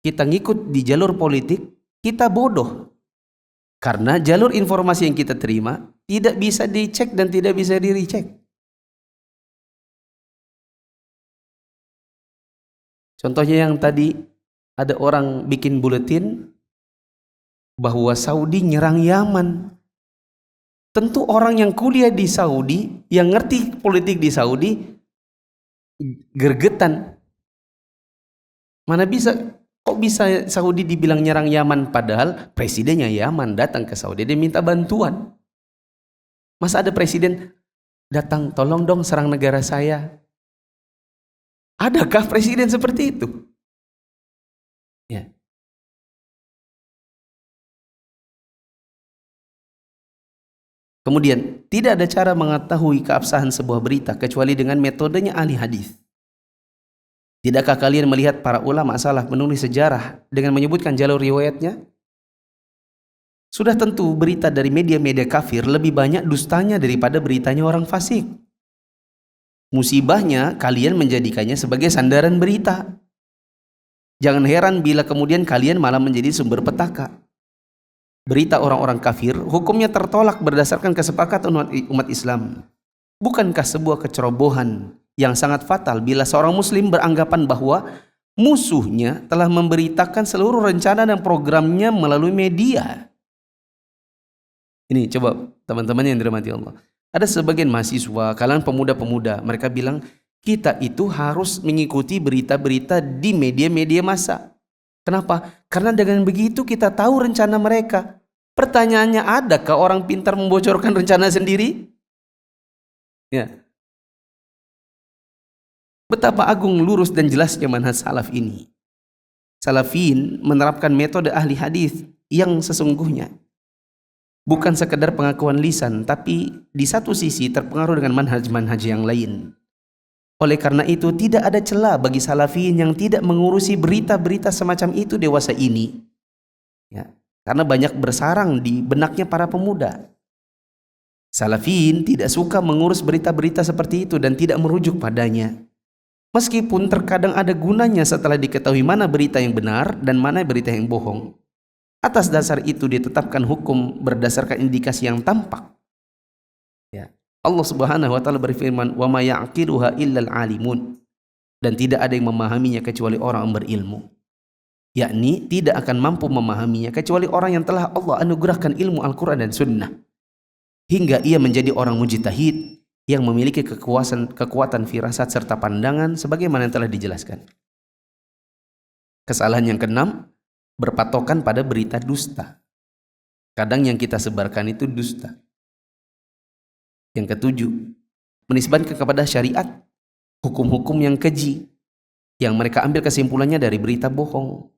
kita ngikut di jalur politik, kita bodoh. Karena jalur informasi yang kita terima tidak bisa dicek dan tidak bisa di-recheck. Contohnya yang tadi ada orang bikin buletin bahwa Saudi nyerang Yaman. Tentu orang yang kuliah di Saudi, yang ngerti politik di Saudi, gergetan. Mana bisa, kok bisa Saudi dibilang nyerang Yaman padahal presidennya Yaman datang ke Saudi dia minta bantuan. Masa ada presiden datang, tolong dong serang negara saya? Adakah presiden seperti itu? Ya. Kemudian, tidak ada cara mengetahui keabsahan sebuah berita kecuali dengan metodenya ahli hadis. Tidakkah kalian melihat para ulama salah menulis sejarah dengan menyebutkan jalur riwayatnya? Sudah tentu berita dari media-media kafir lebih banyak dustanya daripada beritanya orang fasik. Musibahnya kalian menjadikannya sebagai sandaran berita. Jangan heran bila kemudian kalian malah menjadi sumber petaka. Berita orang-orang kafir hukumnya tertolak berdasarkan kesepakatan umat Islam. Bukankah sebuah kecerobohan yang sangat fatal bila seorang muslim beranggapan bahwa musuhnya telah memberitakan seluruh rencana dan programnya melalui media? Ini coba teman-teman yang dirahmati Allah. Ada sebagian mahasiswa, kalangan pemuda-pemuda, mereka bilang kita itu harus mengikuti berita-berita di media-media massa. Kenapa? Karena dengan begitu kita tahu rencana mereka. Pertanyaannya, adakah orang pintar membocorkan rencana sendiri? Ya. Betapa agung, lurus dan jelasnya manhaj salaf ini. Salafin menerapkan metode ahli hadis yang sesungguhnya. Bukan sekedar pengakuan lisan, tapi di satu sisi terpengaruh dengan manhaj-manhaj yang lain. Oleh karena itu tidak ada celah bagi salafin yang tidak mengurusi berita-berita semacam itu dewasa ini. Ya, karena banyak bersarang di benaknya para pemuda. Salafin tidak suka mengurus berita-berita seperti itu dan tidak merujuk padanya. Meskipun terkadang ada gunanya setelah diketahui mana berita yang benar dan mana berita yang bohong. Atas dasar itu ditetapkan hukum berdasarkan indikasi yang tampak. Ya. Allah Subhanahu wa taala berfirman, "Wa ma ya'qiluha illal alimun." Dan tidak ada yang memahaminya kecuali orang yang berilmu. Yakni tidak akan mampu memahaminya kecuali orang yang telah Allah anugerahkan ilmu Al-Qur'an dan Sunnah. Hingga ia menjadi orang mujtahid yang memiliki kekuatan firasat serta pandangan sebagaimana yang telah dijelaskan. Kesalahan yang keenam, berpatokan pada berita dusta. Kadang yang kita sebarkan itu dusta. Yang ketujuh, menisbatkan kepada syariat hukum-hukum yang keji yang mereka ambil kesimpulannya dari berita bohong.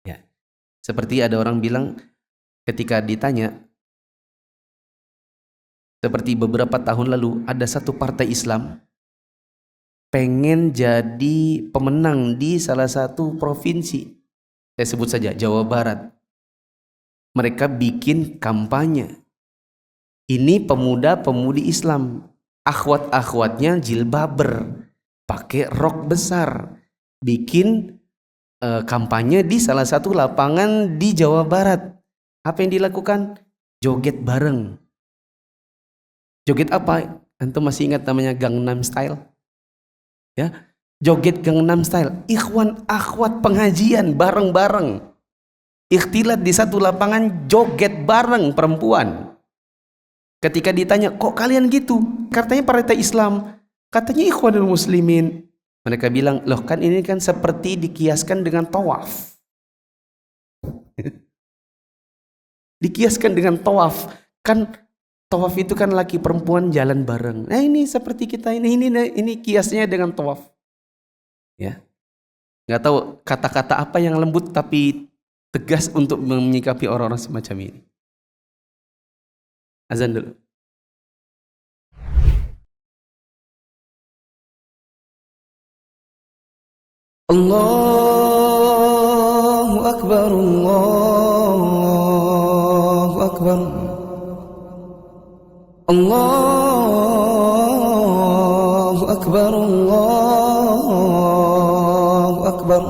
Ya. Seperti ada orang bilang ketika ditanya, seperti beberapa tahun lalu ada satu partai Islam pengen jadi pemenang di salah satu provinsi. Saya sebut saja Jawa Barat. Mereka bikin kampanye. Ini pemuda-pemudi Islam, akhwat-akhwatnya jilbaber, pakai rok besar, bikin kampanye di salah satu lapangan di Jawa Barat. Apa yang dilakukan? Joget bareng. Joget apa? Antum masih ingat namanya Gangnam Style? Ya. Joget Gangnam Style, ikhwan akhwat pengajian bareng-bareng, ikhtilat di satu lapangan, joget bareng perempuan. Ketika ditanya, kok kalian gitu? Katanya partai Islam, katanya ikhwanul muslimin. Mereka bilang, loh kan ini kan seperti dikiaskan dengan tawaf. Dikiaskan dengan tawaf, kan tawaf itu kan laki perempuan jalan bareng. Nah ini seperti kita ini kiasnya dengan tawaf. Ya, nggak tahu kata-kata apa yang lembut tapi tegas untuk menyikapi orang-orang semacam ini. Azan dulu. Allahu Akbar, Allahu Akbar, Allahu Akbar, Allahu Akbar.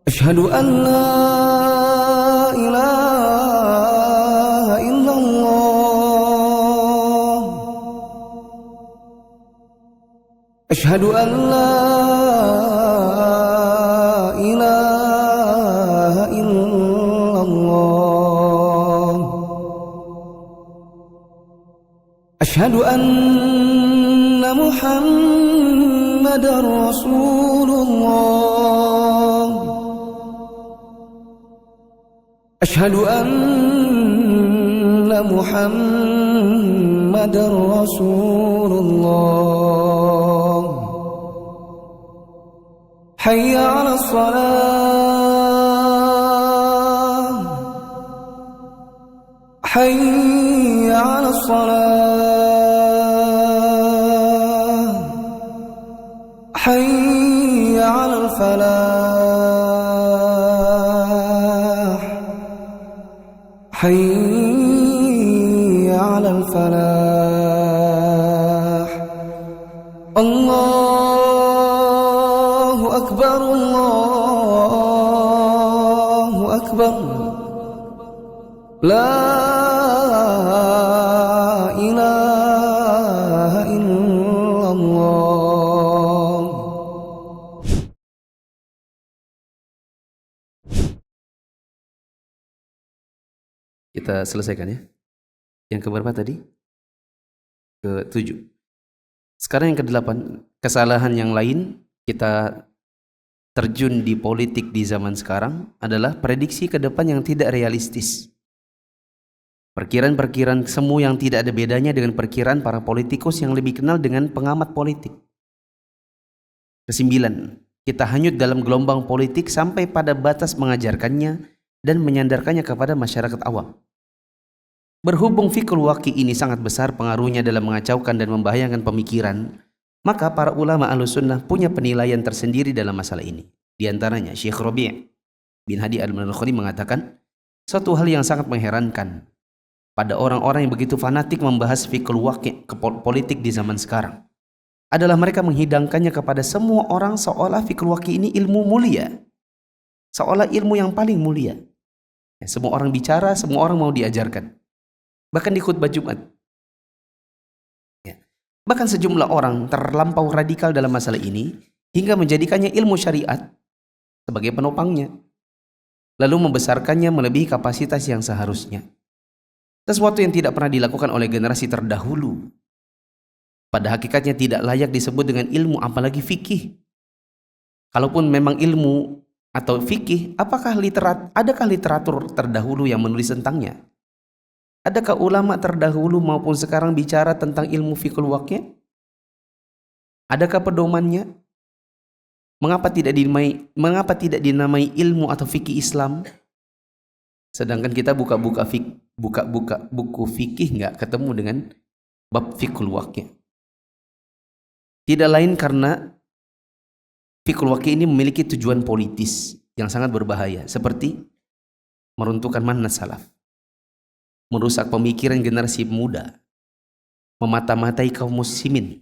Asyhadu an la ilaha illallah. Asyhadu an la ilaha illallah. Asyhadu anna Muhammadar Rasulullah. Asyhadu anna Muhammadar Rasulullah. Hayya 'alas salah. Hayya 'alas salah. Hayya 'alal falah. Hayya 'alal falah. Allahu Akbar, Allahu Akbar. La ilaha illallah. Kita selesaikan ya. Yang keberapa tadi? Ke-7. Sekarang yang ke-8, kesalahan yang lain kita terjun di politik di zaman sekarang adalah prediksi ke depan yang tidak realistis. Perkiraan-perkiraan semu yang tidak ada bedanya dengan perkiraan para politikus yang lebih kenal dengan pengamat politik. Kesembilan, kita hanyut dalam gelombang politik sampai pada batas mengajarkannya dan menyandarkannya kepada masyarakat awam. Berhubung fikul waqi ini sangat besar pengaruhnya dalam mengacaukan dan membahayakan pemikiran, maka para ulama Ahlussunnah punya penilaian tersendiri dalam masalah ini. Di antaranya Syekh Rabi' bin Hadi Al-Madkhali mengatakan, suatu hal yang sangat mengherankan pada orang-orang yang begitu fanatik membahas fikul waqi' ke politik di zaman sekarang adalah mereka menghidangkannya kepada semua orang seolah fikul waqi' ini ilmu mulia, seolah ilmu yang paling mulia. Semua orang bicara, semua orang mau diajarkan. Bahkan di khutbah Jumat. Bahkan sejumlah orang terlampau radikal dalam masalah ini hingga menjadikannya ilmu syariat sebagai penopangnya, lalu membesarkannya melebihi kapasitas yang seharusnya. Sesuatu yang tidak pernah dilakukan oleh generasi terdahulu. Pada hakikatnya tidak layak disebut dengan ilmu, apalagi fikih. Kalaupun memang ilmu atau fikih, adakah literatur terdahulu yang menulis tentangnya? Adakah ulama terdahulu maupun sekarang bicara tentang ilmu fikul waqi'? Adakah pedomannya? Mengapa tidak dinamai ilmu atau fikih Islam? Sedangkan kita buka buku fikih nggak ketemu dengan bab fikul waqi'. Tidak lain karena fikul waqi' ini memiliki tujuan politis yang sangat berbahaya, seperti meruntuhkan manhaj salaf, merusak pemikiran generasi muda, memata-matai kaum muslimin,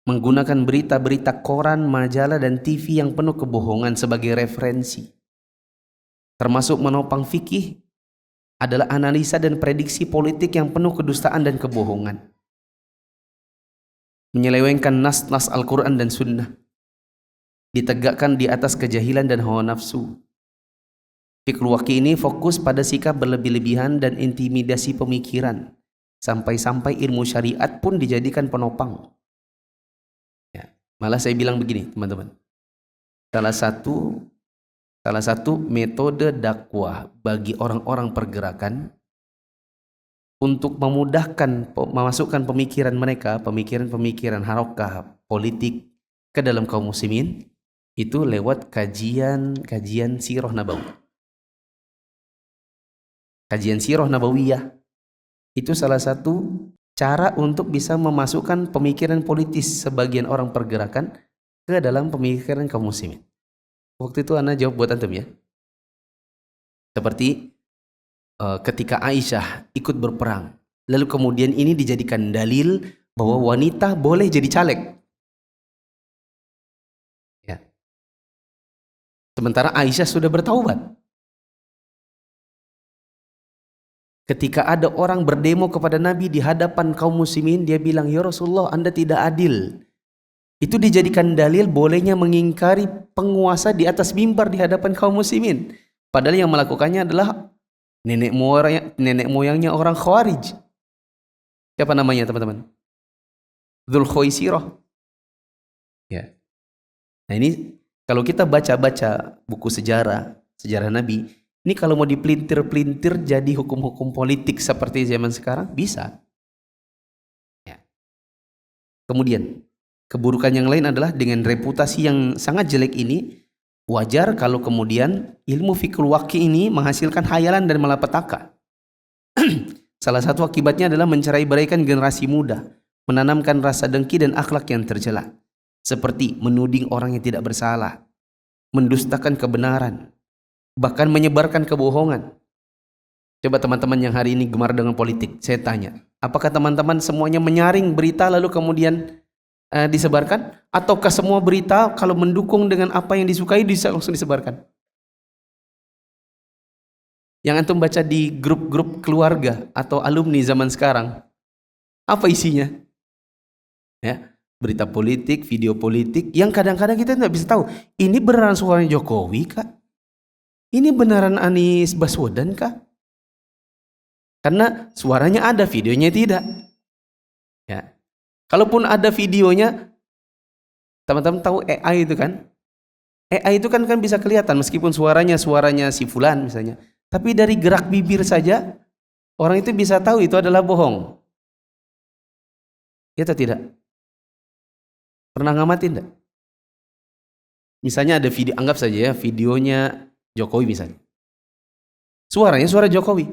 menggunakan berita-berita koran, majalah, dan TV yang penuh kebohongan sebagai referensi. Termasuk menopang fikih adalah analisa dan prediksi politik yang penuh kedustaan dan kebohongan. Menyelewengkan nas-nas Al-Quran dan Sunnah, ditegakkan di atas kejahilan dan hawa nafsu. Fikul waqi' ini fokus pada sikap berlebih-lebihan dan intimidasi pemikiran, sampai-sampai ilmu syariat pun dijadikan penopang. Ya, malah saya bilang begini, teman-teman. Salah satu metode dakwah bagi orang-orang pergerakan untuk memudahkan memasukkan pemikiran mereka, pemikiran harokah politik ke dalam kaum muslimin, itu lewat kajian sirah nabawi. Kajian sirah nabawiyah itu salah satu cara untuk bisa memasukkan pemikiran politis sebagian orang pergerakan ke dalam pemikiran kaum muslimin. Waktu itu Ana jawab buat antum ya. Seperti ketika Aisyah ikut berperang, lalu kemudian ini dijadikan dalil bahwa wanita boleh jadi caleg. Ya. Sementara Aisyah sudah bertaubat. Ketika ada orang berdemo kepada Nabi di hadapan kaum muslimin, dia bilang, "Ya Rasulullah, Anda tidak adil." Itu dijadikan dalil bolehnya mengingkari penguasa di atas mimbar di hadapan kaum muslimin. Padahal yang melakukannya adalah nenek moyangnya orang Khawarij. Siapa namanya, teman-teman? Dzulkhuwaisirah. Ya. Nah, ini kalau kita baca-baca buku sejarah Nabi, ini kalau mau dipelintir-pelintir jadi hukum-hukum politik seperti zaman sekarang, bisa. Ya. Kemudian, keburukan yang lain adalah dengan reputasi yang sangat jelek ini, wajar kalau kemudian ilmu fikul waqi' ini menghasilkan khayalan dan malapetaka. Salah satu akibatnya adalah mencerai-beraikan generasi muda, menanamkan rasa dengki dan akhlak yang tercela, seperti menuding orang yang tidak bersalah, mendustakan kebenaran, bahkan menyebarkan kebohongan. Coba teman-teman yang hari ini gemar dengan politik, saya tanya, apakah teman-teman semuanya menyaring berita lalu kemudian disebarkan? Ataukah semua berita kalau mendukung dengan apa yang disukai bisa langsung disebarkan? Yang antum baca di grup-grup keluarga atau alumni zaman sekarang, apa isinya? Ya, berita politik, video politik, yang kadang-kadang kita tidak bisa tahu, ini beneran suaranya Jokowi kah? Ini beneran Anies Baswedan kah? Karena suaranya ada, videonya tidak. Ya. Kalaupun ada videonya, teman-teman tahu AI itu kan? AI itu kan bisa kelihatan meskipun suaranya si fulan misalnya. Tapi dari gerak bibir saja orang itu bisa tahu itu adalah bohong. Ya atau tidak? Pernah ngamatin enggak? Misalnya ada video, anggap saja ya videonya Jokowi misalnya. Suaranya suara Jokowi.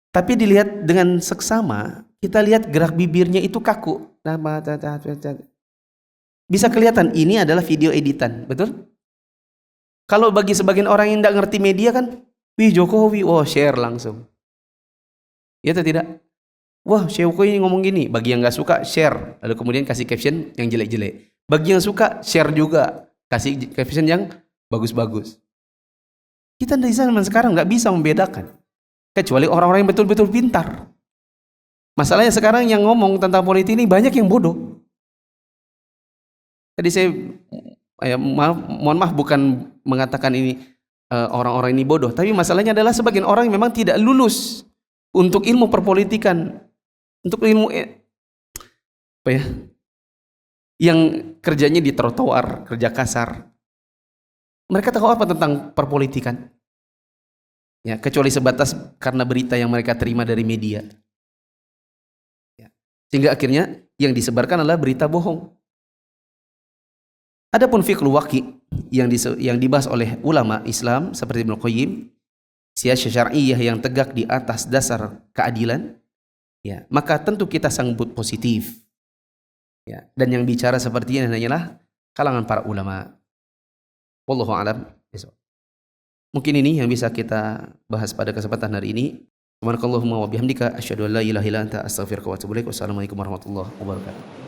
Tapi dilihat dengan seksama, kita lihat gerak bibirnya itu kaku. Bisa kelihatan ini adalah video editan, betul? Kalau bagi sebagian orang yang tidak ngerti media kan, wih Jokowi, wah share langsung. Ya atau tidak? Wah Jokowi ngomong gini, bagi yang nggak suka share, lalu kemudian kasih caption yang jelek-jelek. Bagi yang suka share juga, kasih caption yang bagus-bagus. Kita di zaman sekarang nggak bisa membedakan, kecuali orang-orang yang betul-betul pintar. Masalahnya sekarang yang ngomong tentang politik ini banyak yang bodoh. Tadi saya mohon maaf bukan mengatakan ini orang-orang ini bodoh, tapi masalahnya adalah sebagian orang yang memang tidak lulus untuk ilmu perpolitikan, untuk ilmu apa ya, yang kerjanya di trotoar, kerja kasar. Mereka tahu apa tentang perpolitikan? Ya, kecuali sebatas karena berita yang mereka terima dari media. Ya. Sehingga akhirnya yang disebarkan adalah berita bohong. Adapun fiqhul waqi yang dibahas oleh ulama Islam seperti Ibnu Qayyim, siyasah syar'iyyah yang tegak di atas dasar keadilan, ya, maka tentu kita sambut positif. Ya, dan yang bicara seperti ini hanyalah kalangan para ulama. Wallahu a'lam. Mungkin ini yang bisa kita bahas pada kesempatan hari ini. Subhanakallahumma wa bihamdika asyhadu an la ilaha illa anta astaghfiruka wa atubu ilaik. Wassalamualaikum warahmatullahi wabarakatuh.